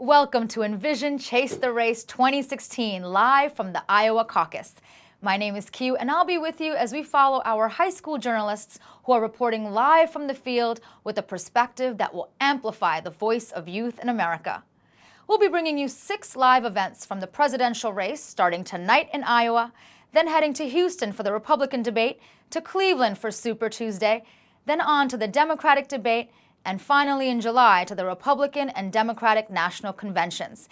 Welcome to Envision Chase the Race 2016, live from the Iowa Caucus. My name is Q, and I'll be with you as we follow our high school journalists who are reporting live from the field with a perspective that will amplify the voice of youth in America. We'll be bringing you 6 live events from the presidential race starting tonight in Iowa, then heading to Houston for the Republican debate, to Cleveland for Super Tuesday, then on to the Democratic debate, and finally in July to the Republican and Democratic National Conventions.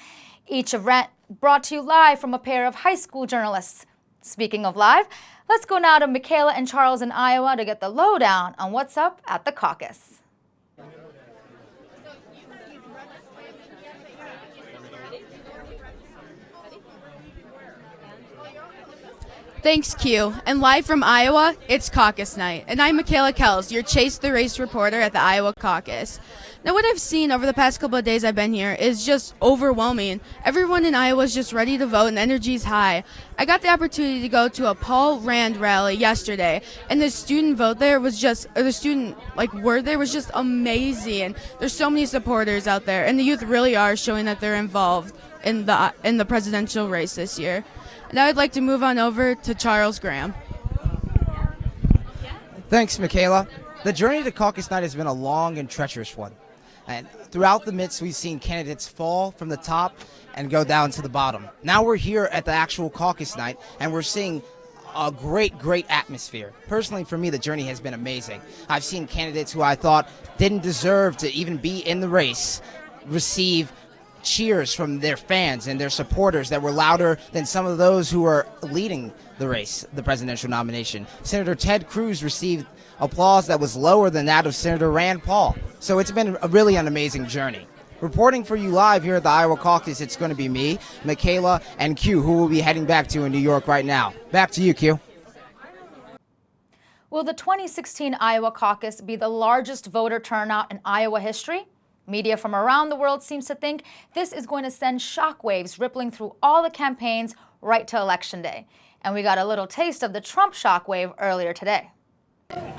Each event brought to you live from a pair of high school journalists. Speaking of live, let's go now to Michaela and Charles in Iowa to get the lowdown on what's up at the caucus. Thanks, Q. And live from Iowa, it's caucus night. And I'm Michaela Kells, your Chase the Race reporter at the Iowa Caucus. Now, what I've seen over the past couple of days I've been here is just overwhelming. Everyone in Iowa is just ready to vote, and the energy's high. I got the opportunity to go to a Paul Rand rally yesterday, and the student vote there was just, or the student word there was just amazing. There's so many supporters out there, and the youth really are showing that they're involved in the presidential race this year. Now I'd like to move on over to Charles Graham. Thanks, Michaela. The journey to caucus night has been a long and treacherous one. And throughout the midst, we've seen candidates fall from the top and go down to the bottom. Now we're here at the actual caucus night, and we're seeing a great atmosphere. Personally, for me, the journey has been amazing. I've seen candidates who I thought didn't deserve to even be in the race receive cheers from their fans and their supporters that were louder than some of those who were leading the race, the presidential nomination. Senator Ted Cruz received applause that was lower than that of Senator Rand Paul. So it's been really an amazing journey. Reporting for you live here at the Iowa Caucus, it's going to be me, Michaela, and Q, who will be heading back to in New York right now. Back to you, Q. Will the 2016 Iowa Caucus be the largest voter turnout in Iowa history? Media from around the world seems to think this is going to send shockwaves rippling through all the campaigns right to Election Day. And we got a little taste of the Trump shockwave earlier today. Got it?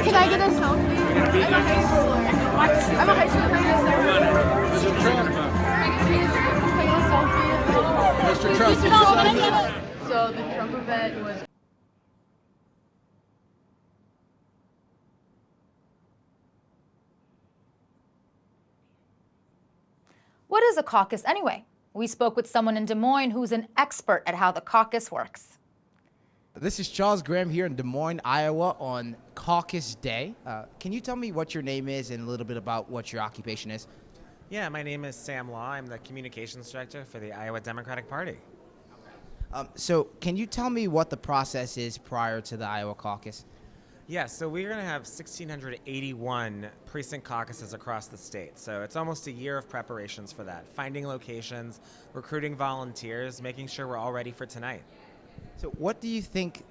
Can I get a selfie? I'm a high schooler. Mr. Trump. Mr. Trump. So the Trump event was. What is a caucus anyway? We spoke with someone in Des Moines who's an expert at how the caucus works. This is Charles Graham here in Des Moines, Iowa on Caucus Day. Can you tell me what your name is and a little bit about what your occupation is? Yeah, my name is Sam Law. I'm the communications director for the Iowa Democratic Party. So can you tell me what the process is prior to the Iowa Caucus? Yeah, so we're going to have 1,681 precinct caucuses across the state. So it's almost a year of preparations for that. Finding locations, recruiting volunteers, making sure we're all ready for tonight. So what do you think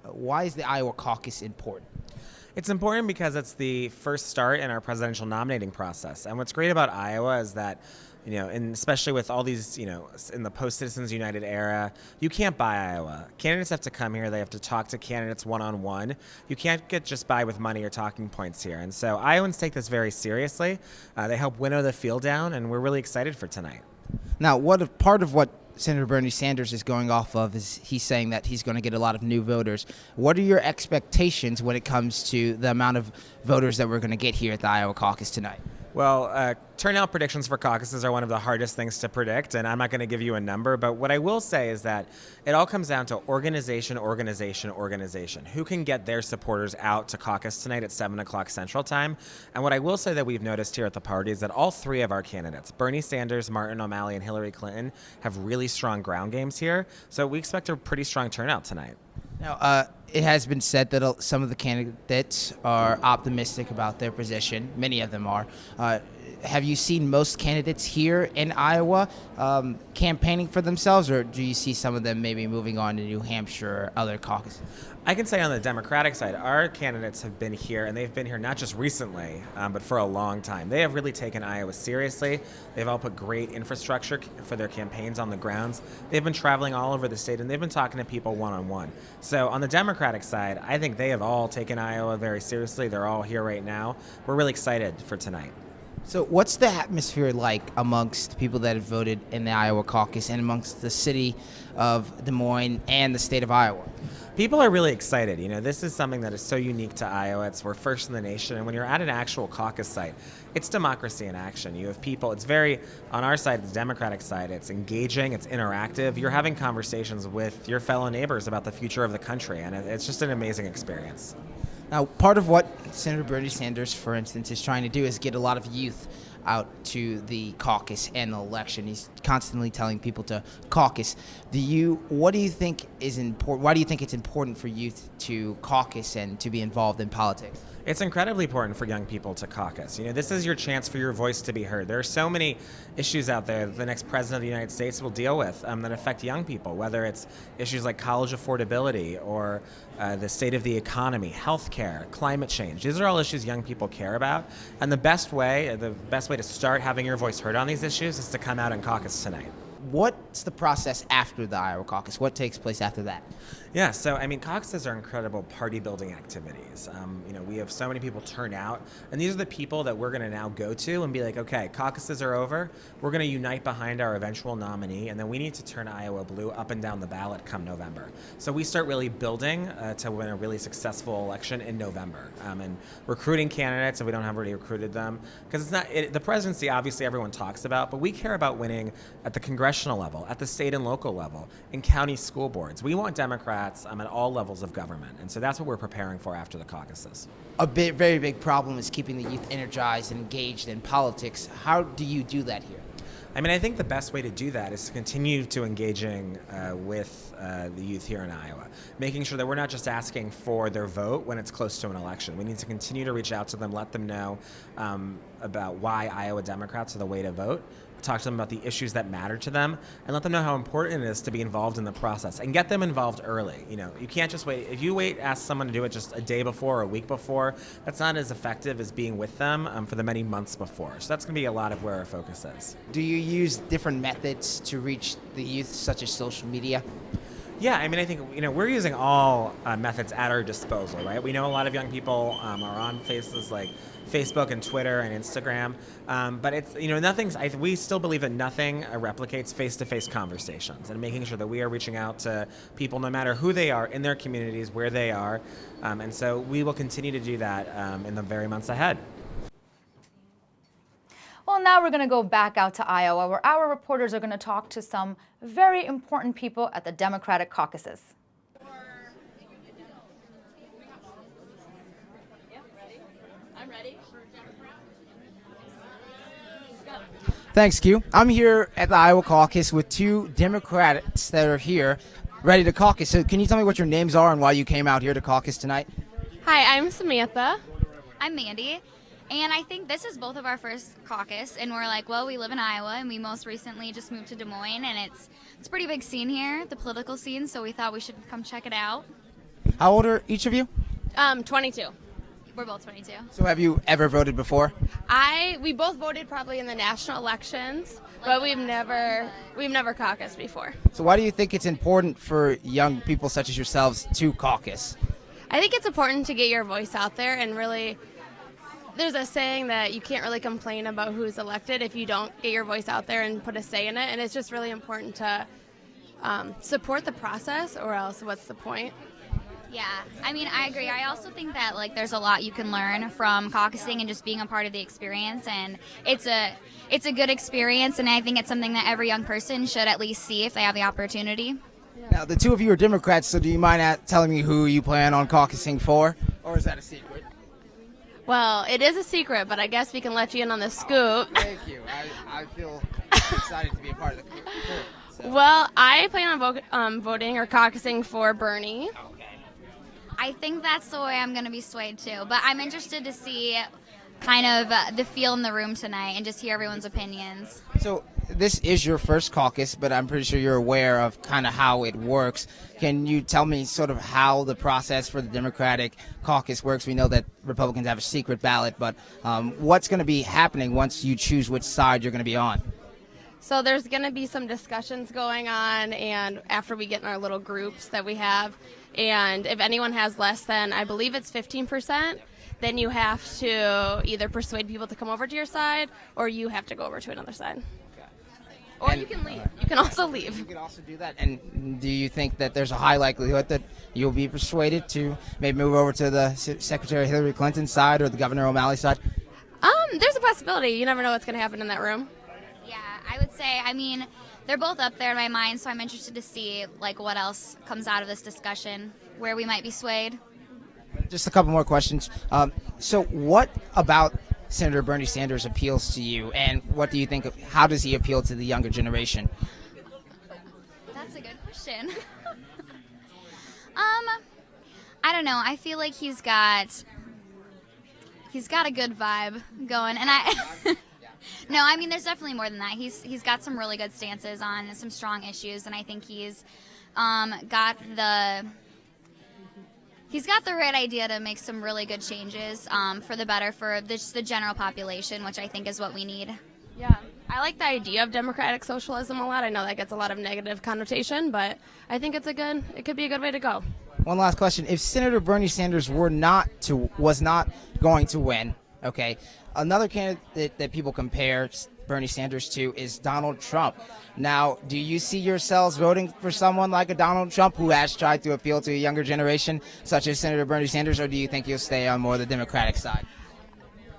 why is the Iowa Caucus important? It's important because it's the first start in our presidential nominating process. And what's great about Iowa is that, and especially with all these, in the post-Citizens United era, you can't buy Iowa. Candidates have to come here. They have to talk to candidates one-on-one. You can't get just by with money or talking points here. And so Iowans take this very seriously. They help winnow the field down, and we're really excited for tonight. Now, part of what Senator Bernie Sanders is going off of is he's saying that he's going to get a lot of new voters. What are your expectations when it comes to the amount of voters that we're going to get here at the Iowa Caucus tonight? Well, turnout predictions for caucuses are one of the hardest things to predict, and I'm not going to give you a number, but what I will say is that it all comes down to organization. Who can get their supporters out to caucus tonight at 7 o'clock Central Time? And what I will say that we've noticed here at the party is that all 3 of our candidates, Bernie Sanders, Martin O'Malley, and Hillary Clinton, have really strong ground games here, so we expect a pretty strong turnout tonight. Now, it has been said that some of the candidates are optimistic about their position. Many of them are. have you seen most candidates here in Iowa campaigning for themselves, or do you see some of them maybe moving on to New Hampshire or other caucuses? I can say on the Democratic side, our candidates have been here, and they've been here not just recently, but for a long time. They have really taken Iowa seriously. They've all put great infrastructure for their campaigns on the grounds. They've been traveling all over the state, and they've been talking to people one-on-one. So on the Democratic side, I think they have all taken Iowa very seriously. They're all here right now. We're really excited for tonight. So what's the atmosphere like amongst people that have voted in the Iowa caucus and amongst the city of Des Moines and the state of Iowa? People are really excited. You know, this is something that is so unique to Iowa. We're first in the nation. And when you're at an actual caucus site, it's democracy in action. You have people, it's very, on our side, the Democratic side, it's engaging, it's interactive. You're having conversations with your fellow neighbors about the future of the country. And it's just an amazing experience. Now, part of what Senator Bernie Sanders, for instance, is trying to do is get a lot of youth out to the caucus and the election. He's constantly telling people to caucus. What do you think is important? Why do you think it's important for youth to caucus and to be involved in politics? It's incredibly important for young people to caucus. You know, this is your chance for your voice to be heard. There are so many issues out there that the next president of the United States will deal with that affect young people, whether it's issues like college affordability or the state of the economy, healthcare, climate change. These are all issues young people care about. And the best way to start having your voice heard on these issues is to come out and caucus tonight. What's the process after the Iowa caucus? What takes place after that? Yeah, so I mean, caucuses are incredible party-building activities. You know, we have so many people turn out, and these are the people that we're going to now go to and be like, okay, caucuses are over. We're going to unite behind our eventual nominee, and then we need to turn Iowa blue up and down the ballot come November. So we start really building to win a really successful election in November, and recruiting candidates if we don't have already recruited them, because it's not the presidency. Obviously, everyone talks about, but we care about winning at the congressional level, at the state and local level, in county school boards. We want Democrats at all levels of government, and so that's what we're preparing for after the caucuses. Very big problem is keeping the youth energized and engaged in politics. How do you do that here? I mean, I think the best way to do that is to continue to engaging with the youth here in Iowa, making sure that we're not just asking for their vote when it's close to an election. We need to continue to reach out to them, let them know about why Iowa Democrats are the way to vote, talk to them about the issues that matter to them, and let them know how important it is to be involved in the process and get them involved early. You know, you can't just wait. If you ask someone to do it just a day before or a week before, that's not as effective as being with them for the many months before. So that's going to be a lot of where our focus is. Do you use different methods to reach the youth, such as social media? Yeah, I mean, I think, you know, we're using all methods at our disposal, right? We know a lot of young people are on places like Facebook and Twitter and Instagram, but it's, you know, we still believe that nothing replicates face-to-face conversations and making sure that we are reaching out to people no matter who they are in their communities, where they are, and so we will continue to do that in the very months ahead. Well, now we're going to go back out to Iowa, where our reporters are going to talk to some very important people at the Democratic caucuses. I'm ready. Thanks, Q. I'm here at the Iowa caucus with two Democrats that are here ready to caucus. So can you tell me what your names are and why you came out here to caucus tonight? Hi, I'm Samantha. I'm Mandy, and I think this is both of our first caucus, and we're like, well, we live in Iowa, and we most recently just moved to Des Moines, and it's a pretty big scene here, the political scene, so we thought we should come check it out. How old are each of you? 22. We're both 22. So have you ever voted before? We both voted probably in the national elections, but we've never caucused before. So why do you think it's important for young people such as yourselves to caucus? I think it's important to get your voice out there, and really, there's a saying that you can't really complain about who's elected if you don't get your voice out there and put a say in it, and it's just really important to support the process, or else what's the point? Yeah, I mean, I agree. I also think that, like, there's a lot you can learn from caucusing and just being a part of the experience, and it's a good experience, and I think it's something that every young person should at least see if they have the opportunity. Now, the two of you are Democrats, so do you mind telling me who you plan on caucusing for? Or is that a secret? Well, it is a secret, but I guess we can let you in on the scoop. Thank you. I feel excited to be a part of the group. So. Well, I plan on voting or caucusing for Bernie. I think that's the way I'm going to be swayed too, but I'm interested to see kind of the feel in the room tonight and just hear everyone's opinions. So this is your first caucus, but I'm pretty sure you're aware of kind of how it works. Can you tell me sort of how the process for the Democratic caucus works? We know that Republicans have a secret ballot, but what's going to be happening once you choose which side you're going to be on? So there's going to be some discussions going on, and after we get in our little groups that we have, and if anyone has less than, I believe it's 15%, then you have to either persuade people to come over to your side, or you have to go over to another side. Or you can leave. You can also leave. You can also do that. And do you think that there's a high likelihood that you'll be persuaded to maybe move over to the Secretary Hillary Clinton side or the Governor O'Malley side? There's a possibility. You never know what's going to happen in that room. Yeah, I would say, I mean, they're both up there in my mind, so I'm interested to see like what else comes out of this discussion, where we might be swayed. Just a couple more questions. So what about Senator Bernie Sanders appeals to you, and what do you think of, how does he appeal to the younger generation? That's a good question. I don't know. I feel like he's got a good vibe going, and no, I mean, there's definitely more than that. He's got some really good stances on some strong issues, and I think he's got the right idea to make some really good changes for the better for just the general population, which I think is what we need. Yeah, I like the idea of democratic socialism a lot. I know that gets a lot of negative connotation, but I think it could be a good way to go. One last question. If Senator Bernie Sanders was not going to win, okay, another candidate that people compare Bernie Sanders to is Donald Trump. Now, do you see yourselves voting for someone like a Donald Trump who has tried to appeal to a younger generation, such as Senator Bernie Sanders, or do you think you'll stay on more the Democratic side?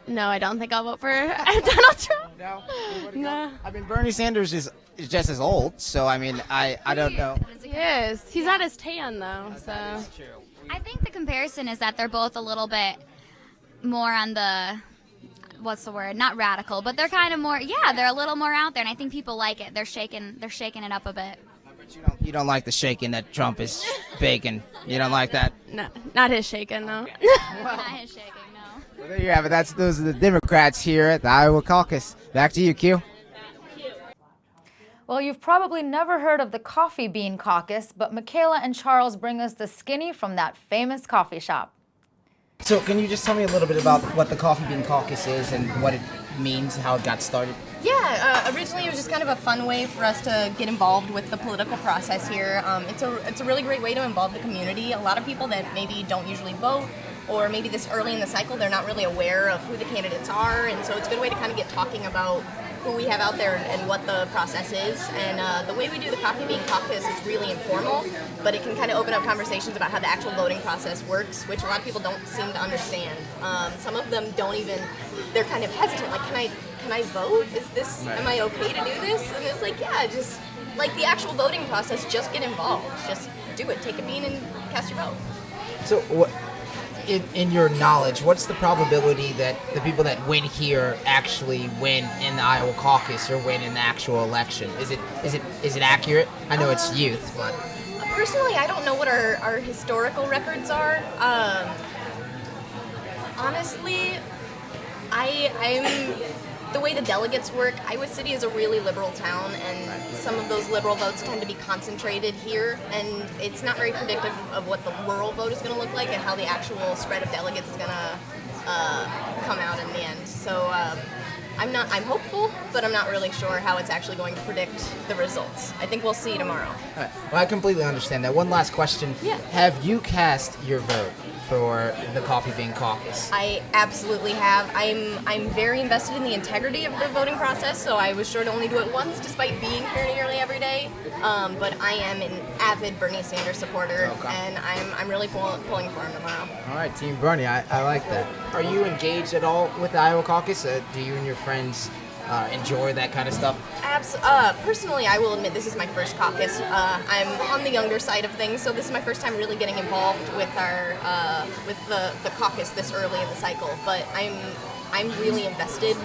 No, I don't think I'll vote for Donald Trump. No? No. I mean, Bernie Sanders is just as old, so I mean, I don't know. He is. He's not as tan, though, so. I think the comparison is that they're both a little bit more on the, what's the word? Not radical, but they're kind of more. Yeah, they're a little more out there, and I think people like it. They're shaking it up a bit. But you don't like the shaking that Trump is baking. You don't like that. No, not his shaking, no. Not his shaking, no. Well, there you have it. Those are the Democrats here at the Iowa caucus. Back to you, Q. Well, you've probably never heard of the Coffee Bean Caucus, but Michaela and Charles bring us the skinny from that famous coffee shop. So can you just tell me a little bit about what the Coffee Bean Caucus is and what it means, how it got started? Yeah, originally it was just kind of a fun way for us to get involved with the political process here. It's a really great way to involve the community. A lot of people that maybe don't usually vote, or maybe this early in the cycle, they're not really aware of who the candidates are, and so it's a good way to kind of get talking about who we have out there and what the process is. And the way we do the Coffee Bean Caucus is really informal, but it can kind of open up conversations about how the actual voting process works, which a lot of people don't seem to understand. Some of them don't even, they're kind of hesitant, like, can I vote? Am I okay to do this? And it's like, yeah, just like the actual voting process, just get involved. Just do it. Take a bean and cast your vote. So what, in your knowledge, what's the probability that the people that win here actually win in the Iowa caucus or win in the actual election? Is it accurate? I know it's youth, but personally, I don't know what our historical records are. Honestly, I'm the way the delegates work. Iowa City is a really liberal town, and some of those liberal votes tend to be concentrated here, and it's not very predictive of what the rural vote is going to look like and how the actual spread of delegates is going to come out in the end. So I'm hopeful, but I'm not really sure how it's actually going to predict the results. I think we'll see tomorrow. All right. Well, I completely understand that. One last question. Yeah. Have you cast your vote for the Coffee Bean Caucus? I absolutely have. I'm very invested in the integrity of the voting process, so I was sure to only do it once, despite being here nearly every day. But I am an avid Bernie Sanders supporter, and I'm really pulling for him tomorrow. All right, Team Bernie, I like that. Are you engaged at all with the Iowa caucus? Do you and your friends enjoy that kind of stuff? Personally, I will admit this is my first caucus. I'm on the younger side of things, so this is my first time really getting involved with the caucus this early in the cycle. But I'm really invested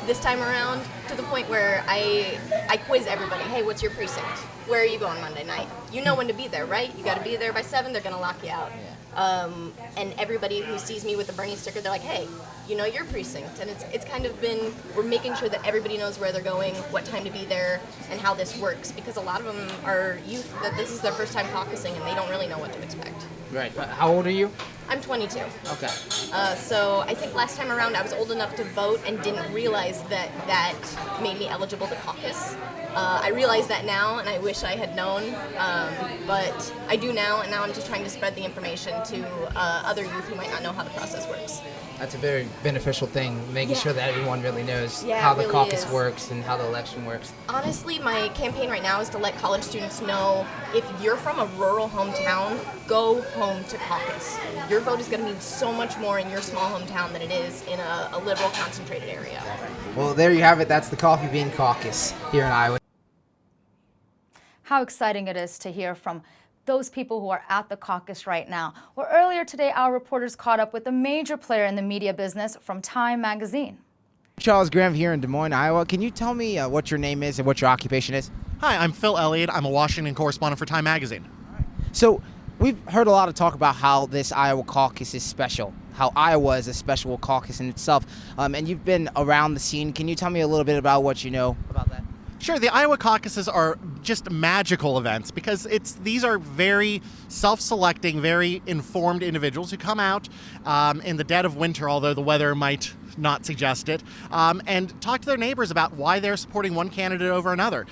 this time around, to the point where I quiz everybody. Hey, what's your precinct? Where are you going Monday night? You know when to be there, right? You got to be there by 7. They're gonna lock you out. Yeah. And everybody who sees me with the Bernie sticker, they're like, hey, you know your precinct. And it's kind of been, we're making sure that everybody knows where they're going, what time to be there, and how this works, because a lot of them are youth that this is their first time caucusing and they don't really know what to expect. Right. How old are you? I'm 22. Okay. So I think last time around I was old enough to vote and didn't realize that that made me eligible to caucus. I realize that now, and I wish I had known, but I do now, and now I'm just trying to spread the information to other youth who might not know how the process works. That's a very beneficial thing, making sure that everyone really knows Yeah, how it the really caucus is. works and how the election works. Honestly, my campaign right now is to let college students know if you're from a rural hometown, go home to caucus. Your vote is going to mean so much more in your small hometown than it is in a liberal concentrated area. Well, there you have it. That's the Coffee Bean Caucus here in Iowa. How exciting it is to hear from those people who are at the caucus right now. Well, earlier today, our reporters caught up with a major player in the media business from Time magazine. Charles Graham here in Des Moines, Iowa. Can you tell me what your name is and what your occupation is? Hi, I'm Phil Elliott. I'm a Washington correspondent for Time magazine. So we've heard a lot of talk about how this Iowa caucus is special, how Iowa is a special caucus in itself, and you've been around the scene. Can you tell me a little bit about what you know about that? Sure, the Iowa caucuses are just magical events because these are very self-selecting, very informed individuals who come out in the dead of winter, although the weather might not suggest it, and talk to their neighbors about why they're supporting one candidate over another.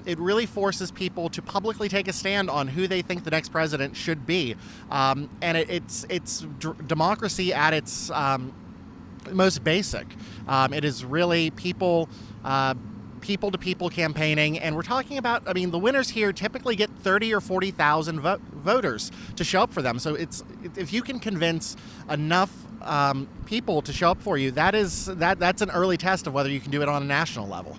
It really forces people to publicly take a stand on who they think the next president should be, and it's democracy at its most basic. It is really people-to-people campaigning, and we're talking about, I mean, the winners here typically get 30 or 40,000 voters to show up for them. So if you can convince enough people to show up for you, that's an early test of whether you can do it on a national level.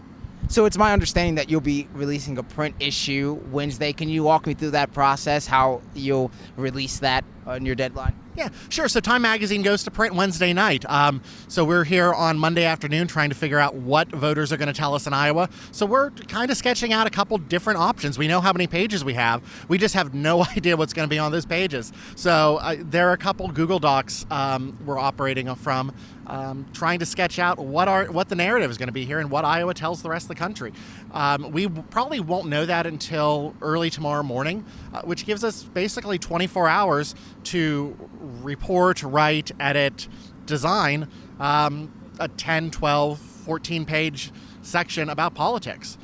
So it's my understanding that you'll be releasing a print issue Wednesday. Can you walk me through that process, how you'll release that on your deadline? Yeah, sure. So Time magazine goes to print Wednesday night. So we're here on Monday afternoon trying to figure out what voters are going to tell us in Iowa. So we're kind of sketching out a couple different options. We know how many pages we have. We just have no idea what's going to be on those pages. So there are a couple Google Docs we're operating from, trying to sketch out what the narrative is going to be here and what Iowa tells the rest of the country. We probably won't know that until early tomorrow morning, which gives us basically 24 hours to report, write, edit, design a 10, 12, 14-page section about politics,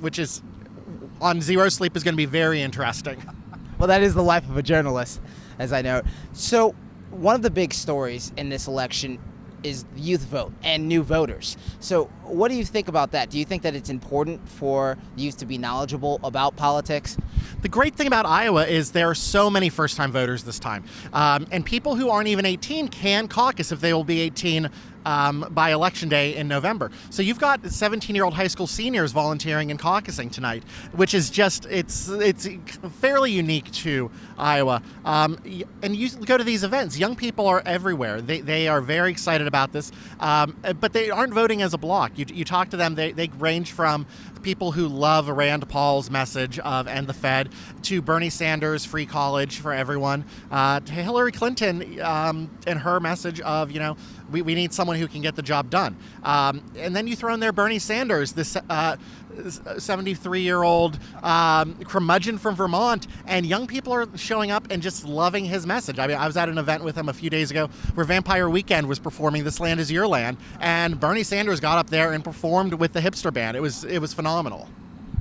which is on Zero Sleep is going to be very interesting. Well, that is the life of a journalist, as I know. So one of the big stories in this election is the youth vote and new voters. So what do you think about that? Do you think that it's important for youth to be knowledgeable about politics? The great thing about Iowa is there are so many first-time voters this time. And people who aren't even 18 can caucus if they will be 18 by Election Day in November. So you've got 17-year-old high school seniors volunteering and caucusing tonight, which is just, it's fairly unique to Iowa. And you go to these events, young people are everywhere. They are very excited about this, but they aren't voting as a block. You talk to them, they range from people who love Rand Paul's message of end the Fed, to Bernie Sanders, free college for everyone, to Hillary Clinton and her message of, we need someone who can get the job done. And then you throw in there Bernie Sanders, this 73-year-old curmudgeon from Vermont, and young people are showing up and just loving his message. I mean, I was at an event with him a few days ago where Vampire Weekend was performing This Land Is Your Land, and Bernie Sanders got up there and performed with the hipster band. It was phenomenal.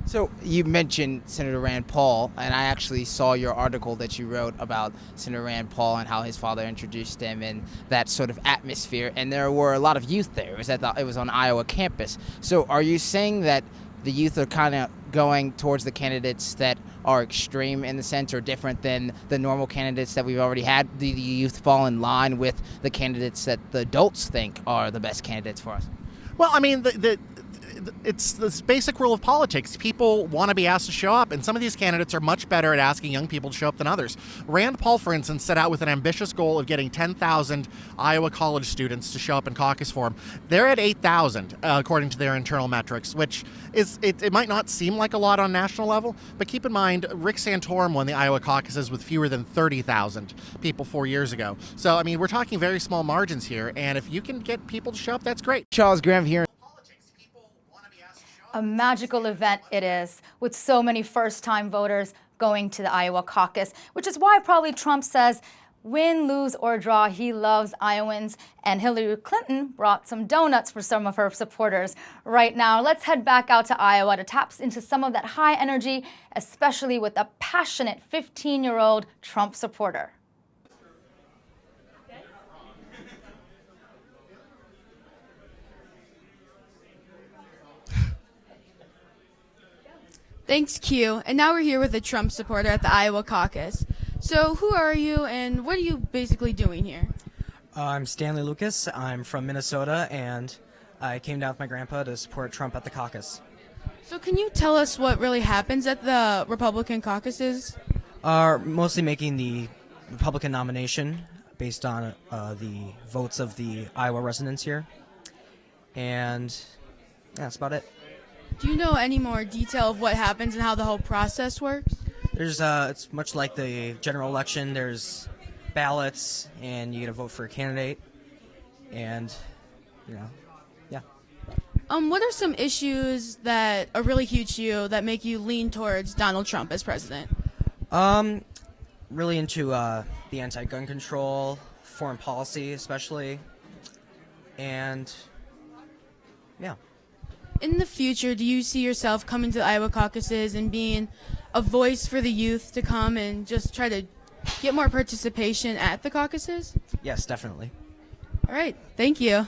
So you mentioned Senator Rand Paul, and I actually saw your article that you wrote about Senator Rand Paul and how his father introduced him and that sort of atmosphere. And there were a lot of youth there. It was on Iowa campus. So are you saying that the youth are kind of going towards the candidates that are extreme in the sense or different than the normal candidates that we've already had? Do the youth fall in line with the candidates that the adults think are the best candidates for us? Well, I mean, it's this basic rule of politics. People want to be asked to show up, and some of these candidates are much better at asking young people to show up than others. Rand Paul, for instance, set out with an ambitious goal of getting 10,000 Iowa college students to show up in caucus for him. They're at 8,000, according to their internal metrics, which is, it might not seem like a lot on a national level, but keep in mind, Rick Santorum won the Iowa caucuses with fewer than 30,000 people 4 years ago. So, I mean, we're talking very small margins here, and if you can get people to show up, that's great. Charles Graham here. A magical event it is, with so many first-time voters going to the Iowa caucus, which is why probably Trump says, win, lose, or draw, he loves Iowans. And Hillary Clinton brought some donuts for some of her supporters. Right now, let's head back out to Iowa to tap into some of that high energy, especially with a passionate 15-year-old Trump supporter. Thanks, Q. And now we're here with a Trump supporter at the Iowa caucus. So who are you and what are you basically doing here? I'm Stanley Lucas. I'm from Minnesota, and I came down with my grandpa to support Trump at the caucus. So can you tell us what really happens at the Republican caucuses? Mostly making the Republican nomination based on the votes of the Iowa residents here. And yeah, that's about it. Do you know any more detail of what happens and how the whole process works? There's it's much like the general election. There's ballots, and you get to vote for a candidate, and yeah. What are some issues that are really huge to you that make you lean towards Donald Trump as president? Really into the anti-gun control, foreign policy especially, and yeah. In the future, do you see yourself coming to the Iowa caucuses and being a voice for the youth to come and just try to get more participation at the caucuses? Yes, definitely. All right, thank you.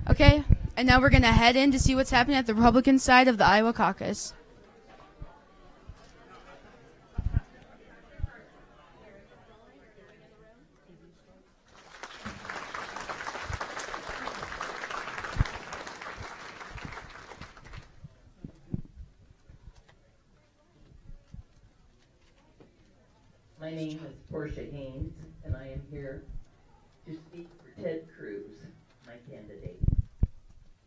Okay, and now we're going to head in to see what's happening at the Republican side of the Iowa caucus. My name is Portia Haynes, and I am here to speak for Ted Cruz, my candidate.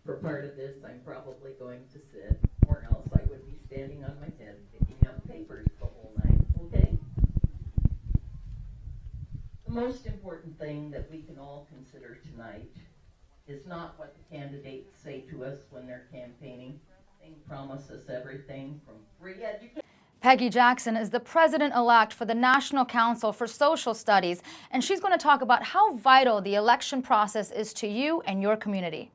For part of this, I'm probably going to sit, or else I would be standing on my head picking up papers the whole night, okay? The most important thing that we can all consider tonight is not what the candidates say to us when they're campaigning. They promise us everything from free education. Peggy Jackson is the president-elect for the National Council for Social Studies, and she's going to talk about how vital the election process is to you and your community.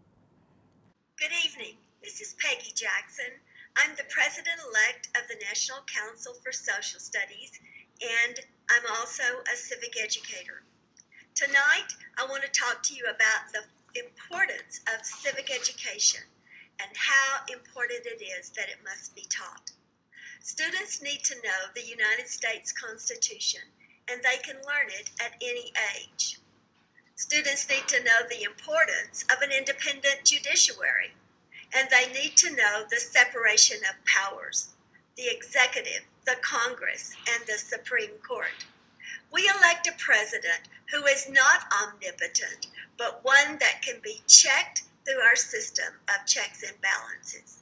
Good evening. This is Peggy Jackson. I'm the president-elect of the National Council for Social Studies, and I'm also a civic educator. Tonight, I want to talk to you about the importance of civic education and how important it is that it must be taught. Students need to know the United States Constitution, and they can learn it at any age. Students need to know the importance of an independent judiciary, and they need to know the separation of powers, the executive, the Congress, and the Supreme Court. We elect a president who is not omnipotent, but one that can be checked through our system of checks and balances.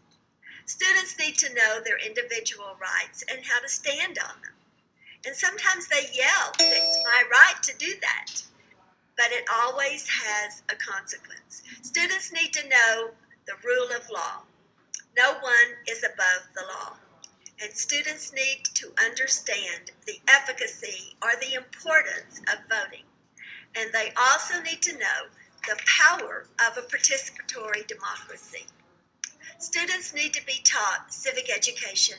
Students need to know their individual rights and how to stand on them. And sometimes they yell, it's my right to do that. But it always has a consequence. Students need to know the rule of law. No one is above the law. And students need to understand the efficacy or the importance of voting. And they also need to know the power of a participatory democracy. Students need to be taught civic education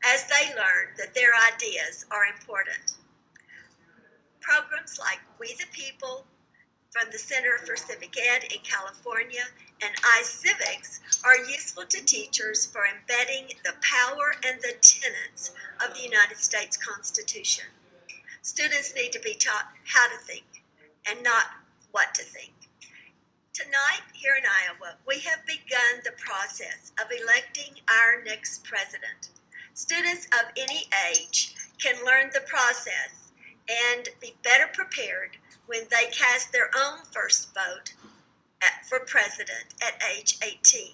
as they learn that their ideas are important. Programs like We the People from the Center for Civic Ed in California and iCivics are useful to teachers for embedding the power and the tenets of the United States Constitution. Students need to be taught how to think and not what to think. Tonight, here in Iowa, we have begun the process of electing our next president. Students of any age can learn the process and be better prepared when they cast their own first vote for president at age 18.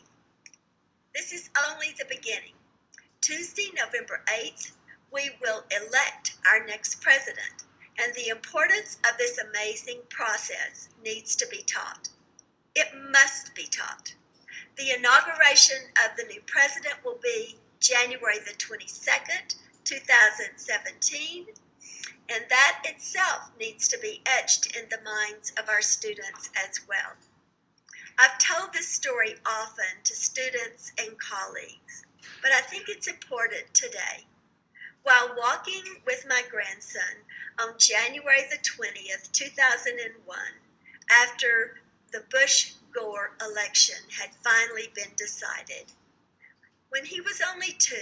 This is only the beginning. Tuesday, November 8th, we will elect our next president, and the importance of this amazing process needs to be taught. It must be taught. The inauguration of the new president will be January the 22nd, 2017, and that itself needs to be etched in the minds of our students as well. I've told this story often to students and colleagues, but I think it's important today. While walking with my grandson on January the 20th, 2001, after the Bush-Gore election had finally been decided, when he was only 2,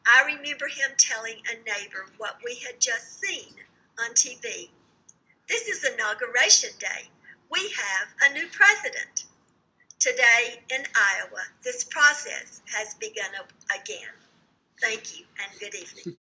I remember him telling a neighbor what we had just seen on TV. This is Inauguration Day. We have a new president. Today in Iowa, this process has begun again. Thank you and good evening.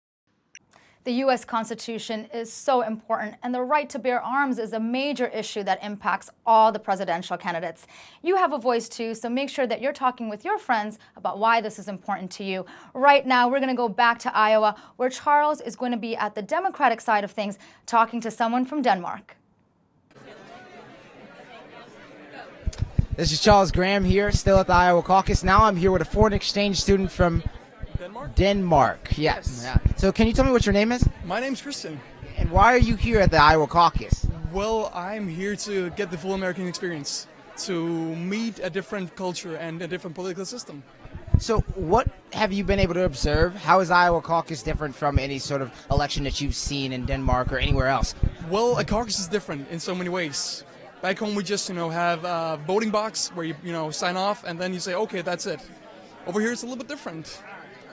The U.S. Constitution is so important, and the right to bear arms is a major issue that impacts all the presidential candidates. You have a voice too, so make sure that you're talking with your friends about why this is important to you. Right now, we're going to go back to Iowa, where Charles is going to be at the Democratic side of things, talking to someone from Denmark. This is Charles Graham here, still at the Iowa Caucus. Now I'm here with a foreign exchange student from Denmark. Yes. Yeah. So can you tell me what your name is? My name's Christian. And why are you here at the Iowa Caucus? Well, I'm here to get the full American experience, to meet a different culture and a different political system. So what have you been able to observe? How is Iowa Caucus different from any sort of election that you've seen in Denmark or anywhere else? Well, a caucus is different in so many ways. Back home we just, have a voting box where you sign off and then you say, okay, that's it. Over here it's a little bit different.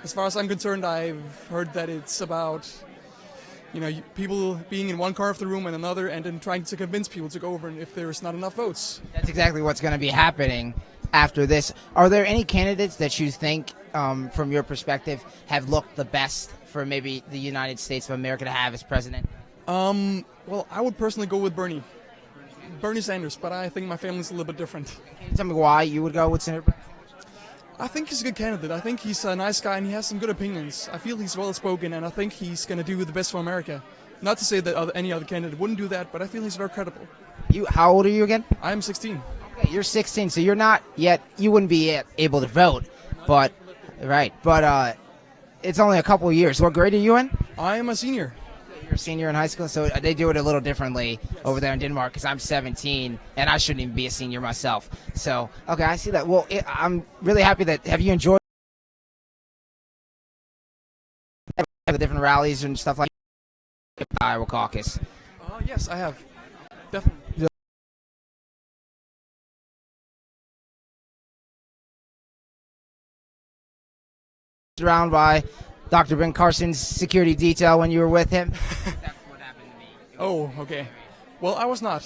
As far as I'm concerned, I've heard that it's about, people being in one corner of the room and another and then trying to convince people to go over if there's not enough votes. That's exactly what's going to be happening after this. Are there any candidates that you think, from your perspective, have looked the best for maybe the United States of America to have as president? Well, I would personally go with Bernie Sanders, but I think my family's a little bit different. Can you tell me why you would go with Senator? I think he's a good candidate. I think he's a nice guy and he has some good opinions. I feel he's well-spoken and I think he's going to do the best for America. Not to say that any other candidate wouldn't do that, but I feel he's very credible. How old are you again? I'm 16. Okay, you're 16, so you're not yet, you wouldn't be able to vote, but it's only a couple of years. What grade are you in? I am a senior. You're a senior in high school, so they do it a little differently over there in Denmark because I'm 17 and I shouldn't even be a senior myself. So, okay, I see that. Well, I'm really happy that, have you enjoyed the different rallies and stuff like that? The Iowa Caucus. Yes, I have. Definitely. Surrounded by Dr. Ben Carson's security detail when you were with him. That's what happened to me. Oh, okay. Well, I was not.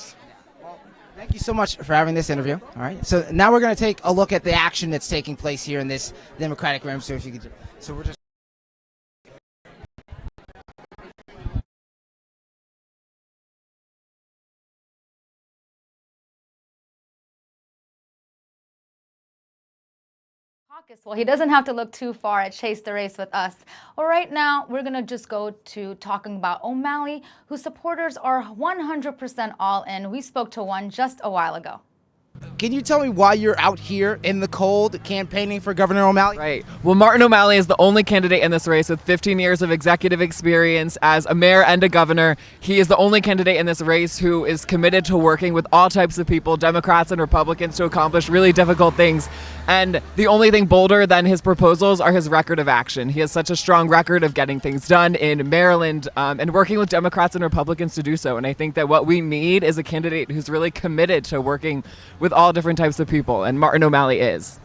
Thank you so much for having this interview. All right. So now we're going to take a look at the action that's taking place here in this Democratic room. So if you could, so we're just. Caucus. Well, he doesn't have to look too far at Chase the Race with us. Well, right now, we're going to just go to talking about O'Malley, whose supporters are 100% all in. We spoke to one just a while ago. Can you tell me why you're out here in the cold campaigning for Governor O'Malley? Right. Well, Martin O'Malley is the only candidate in this race with 15 years of executive experience as a mayor and a governor. He is the only candidate in this race who is committed to working with all types of people, Democrats and Republicans, to accomplish really difficult things. And the only thing bolder than his proposals are his record of action. He has such a strong record of getting things done in Maryland and working with Democrats and Republicans to do so. And I think that what we need is a candidate who's really committed to working with all different types of people, and Martin O'Malley is.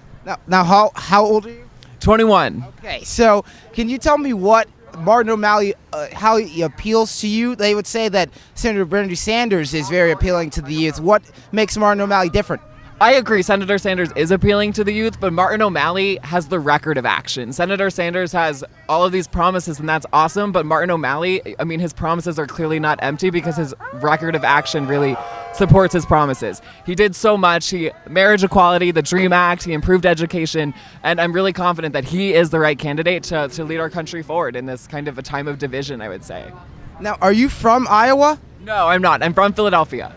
Now how old are you? 21. Okay, so can you tell me what Martin O'Malley, how he appeals to you? They would say that Senator Bernie Sanders is very appealing to the youth. What makes Martin O'Malley different? I agree. Senator Sanders is appealing to the youth, but Martin O'Malley has the record of action. Senator Sanders has all of these promises, and that's awesome. But Martin O'Malley, I mean, his promises are clearly not empty because his record of action really supports his promises. He did so much. Marriage equality, the DREAM Act, he improved education, and I'm really confident that he is the right candidate to lead our country forward in this kind of a time of division, I would say. Now, are you from Iowa? No, I'm not. I'm from Philadelphia.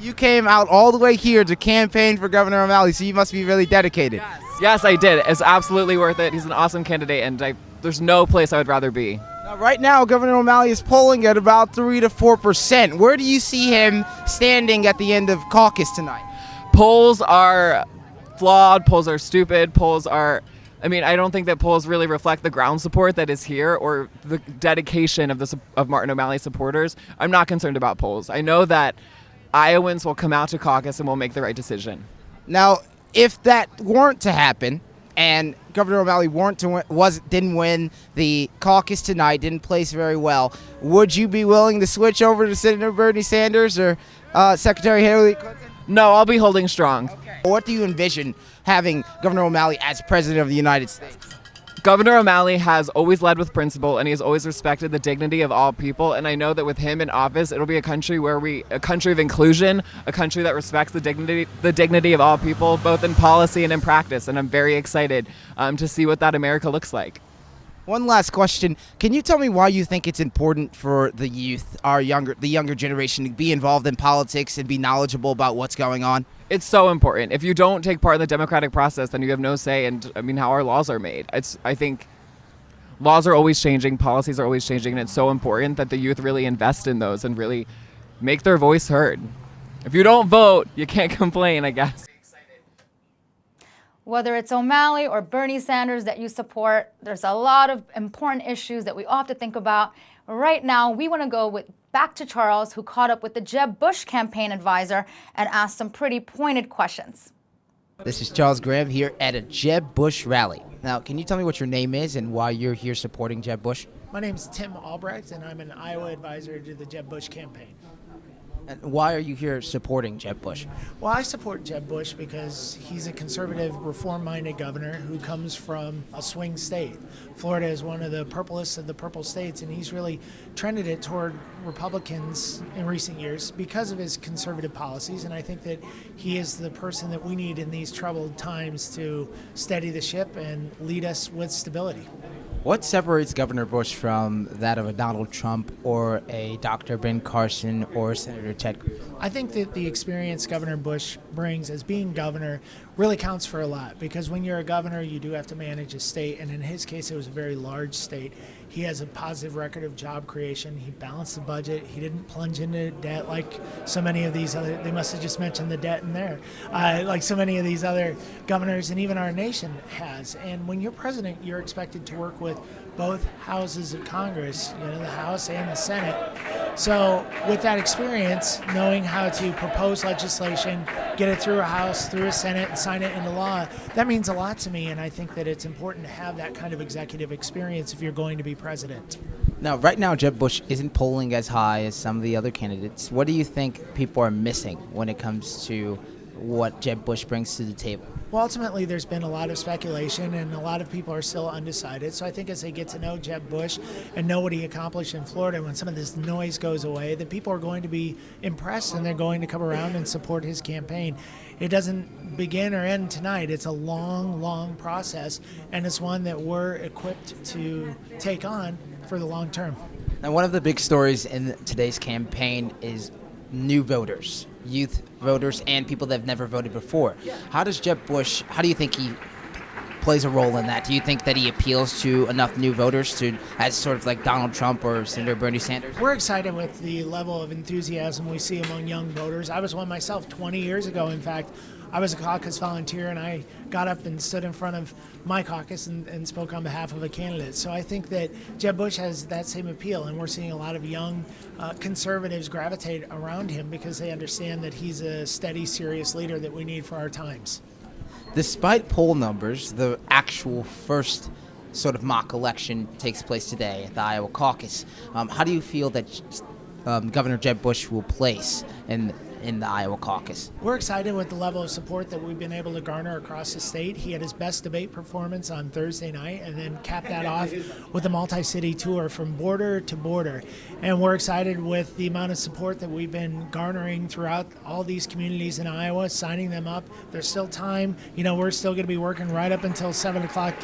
You came out all the way here to campaign for Governor O'Malley, so you must be really dedicated. Yes, I did. It's absolutely worth it. He's an awesome candidate, and there's no place I would rather be. Now, right now, Governor O'Malley is polling at about 3 to 4%. Where do you see him standing at the end of caucus tonight? Polls are flawed. Polls are stupid. I don't think that polls really reflect the ground support that is here or the dedication of Martin O'Malley supporters. I'm not concerned about polls. I know that Iowans will come out to caucus and will make the right decision. Now, if that weren't to happen and Governor O'Malley didn't win the caucus tonight, didn't place very well, would you be willing to switch over to Senator Bernie Sanders or Secretary Hillary Clinton? No, I'll be holding strong. Okay. What do you envision having Governor O'Malley as President of the United States? Governor O'Malley has always led with principle, and he has always respected the dignity of all people. And I know that with him in office, it'll be a country a country of inclusion, a country that respects the dignity of all people, both in policy and in practice. And I'm very excited to see what that America looks like. One last question. Can you tell me why you think it's important for the youth, the younger generation, to be involved in politics and be knowledgeable about what's going on? It's so important. If you don't take part in the democratic process, then you have no say in, how our laws are made. I think laws are always changing, policies are always changing, and it's so important that the youth really invest in those and really make their voice heard. If you don't vote, you can't complain, I guess. Whether it's O'Malley or Bernie Sanders that you support, there's a lot of important issues that we all have to think about. Right now, we want to go back to Charles, who caught up with the Jeb Bush campaign advisor and asked some pretty pointed questions. This is Charles Graham here at a Jeb Bush rally. Now, can you tell me what your name is and why you're here supporting Jeb Bush? My name is Tim Albrecht, and I'm an Iowa advisor to the Jeb Bush campaign. And why are you here supporting Jeb Bush? Well, I support Jeb Bush because he's a conservative, reform-minded governor who comes from a swing state. Florida is one of the purplest of the purple states, and he's really trended it toward Republicans in recent years because of his conservative policies, and I think that he is the person that we need in these troubled times to steady the ship and lead us with stability. What separates Governor Bush from that of a Donald Trump or a Dr. Ben Carson or Senator Ted Cruz? I think that the experience Governor Bush brings as being governor really counts for a lot, because when you're a governor, you do have to manage a state, and in his case, it was a very large state. He has a positive record of job creation. He balanced the budget. He didn't plunge into debt like so many of these other, they must have just mentioned the debt in there, like so many of these other governors and even our nation has. And when you're president, you're expected to work with both houses of Congress, the House and the Senate. So with that experience, knowing how to propose legislation, get it through a House, through a Senate, and sign it into law, that means a lot to me, and I think that it's important to have that kind of executive experience if you're going to be president. Now, right now, Jeb Bush isn't polling as high as some of the other candidates. What do you think people are missing when it comes to what Jeb Bush brings to the table? Well, ultimately, there's been a lot of speculation, and a lot of people are still undecided. So I think as they get to know Jeb Bush and know what he accomplished in Florida, when some of this noise goes away, that people are going to be impressed, and they're going to come around and support his campaign. It doesn't begin or end tonight. It's a long, long process, and it's one that we're equipped to take on for the long term. Now, one of the big stories in today's campaign is new voters, youth voters, and people that have never voted before. How do you think he plays a role in that? Do you think that he appeals to enough new voters as sort of like Donald Trump or Senator Bernie Sanders? We're excited with the level of enthusiasm we see among young voters. I was one myself 20 years ago, in fact. I was a caucus volunteer, and I got up and stood in front of my caucus and spoke on behalf of a candidate. So I think that Jeb Bush has that same appeal, and we're seeing a lot of young conservatives gravitate around him because they understand that he's a steady, serious leader that we need for our times. Despite poll numbers, the actual first sort of mock election takes place today at the Iowa caucus. How do you feel that Governor Jeb Bush will place in in the Iowa caucus? We're excited with the level of support that we've been able to garner across the state. He had his best debate performance on Thursday night and then capped that off with a multi-city tour from border to border. And we're excited with the amount of support that we've been garnering throughout all these communities in Iowa, signing them up. There's still time. We're still going to be working right up until 7 o'clock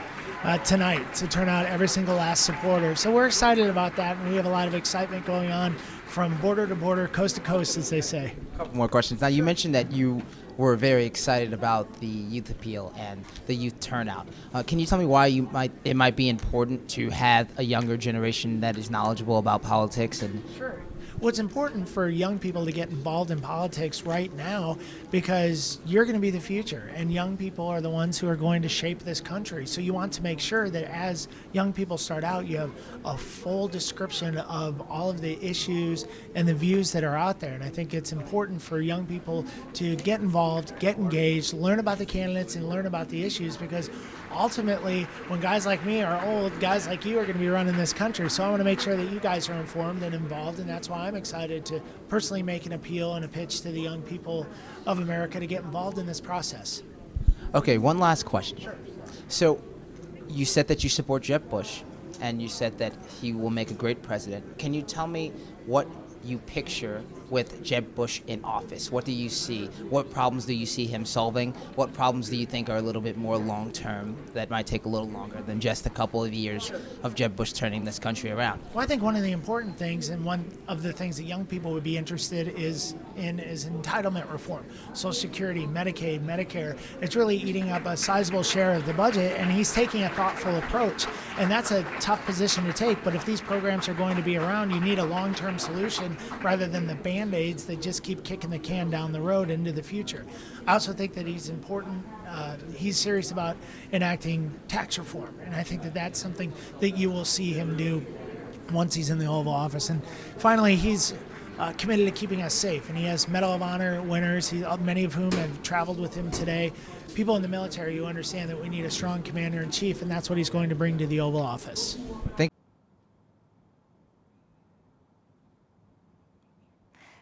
tonight to turn out every single last supporter. So we're excited about that, and we have a lot of excitement going on from border to border, coast to coast, as they say. A couple more questions. Now, you mentioned that you were very excited about the youth appeal and the youth turnout. Can you tell me why it might be important to have a younger generation that is knowledgeable about politics? And Sure. Well, it's important for young people to get involved in politics right now because you're going to be the future, and young people are the ones who are going to shape this country. So you want to make sure that as young people start out, you have a full description of all of the issues and the views that are out there. And I think it's important for young people to get involved, get engaged, learn about the candidates, and learn about the issues, because ultimately, when guys like me are old, guys like you are going to be running this country. So I want to make sure that you guys are informed and involved, and that's why I'm excited to personally make an appeal and a pitch to the young people of America to get involved in this process. Okay, one last question. Sure. So you said that you support Jeb Bush, and you said that he will make a great president. Can you tell me what you picture with Jeb Bush in office? What do you see? What problems do you see him solving? What problems do you think are a little bit more long-term that might take a little longer than just a couple of years of Jeb Bush turning this country around? Well, I think one of the important things, and one of the things that young people would be interested is entitlement reform. Social Security, Medicaid, Medicare. It's really eating up a sizable share of the budget, and he's taking a thoughtful approach. And that's a tough position to take, but if these programs are going to be around, you need a long-term solution rather than the Band-Aids that just keep kicking the can down the road into the future. I also think that he's serious about enacting tax reform, and I think that that's something that you will see him do once he's in the Oval Office. And finally, he's committed to keeping us safe, and he has Medal of Honor winners, many of whom have traveled with him today. People in the military who understand that we need a strong commander-in-chief, and that's what he's going to bring to the Oval Office.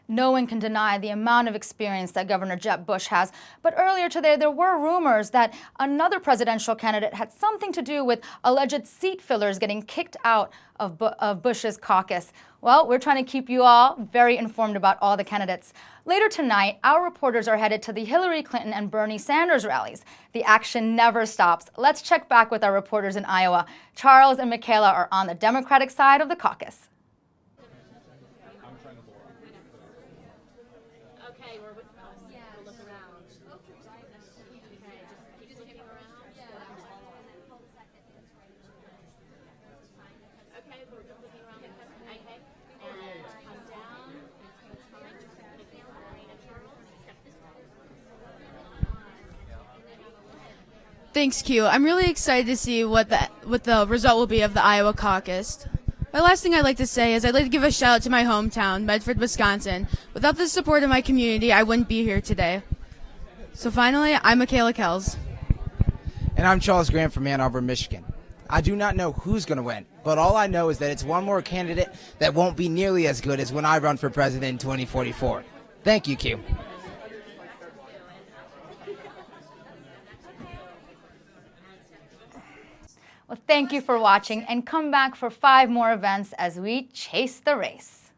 No one can deny the amount of experience that Governor Jeb Bush has. But earlier today, there were rumors that another presidential candidate had something to do with alleged seat fillers getting kicked out of Bush's caucus. Well, we're trying to keep you all very informed about all the candidates. Later tonight, our reporters are headed to the Hillary Clinton and Bernie Sanders rallies. The action never stops. Let's check back with our reporters in Iowa. Charles and Michaela are on the Democratic side of the caucus. Thanks, Q. I'm really excited to see what the result will be of the Iowa caucus. My last thing I'd like to say is I'd like to give a shout out to my hometown, Medford, Wisconsin. Without the support of my community, I wouldn't be here today. So finally, I'm Michaela Kells. And I'm Charles Graham from Ann Arbor, Michigan. I do not know who's going to win, but all I know is that it's one more candidate that won't be nearly as good as when I run for president in 2044. Thank you, Q. Well, thank you for watching, and come back for 5 more events as we chase the race.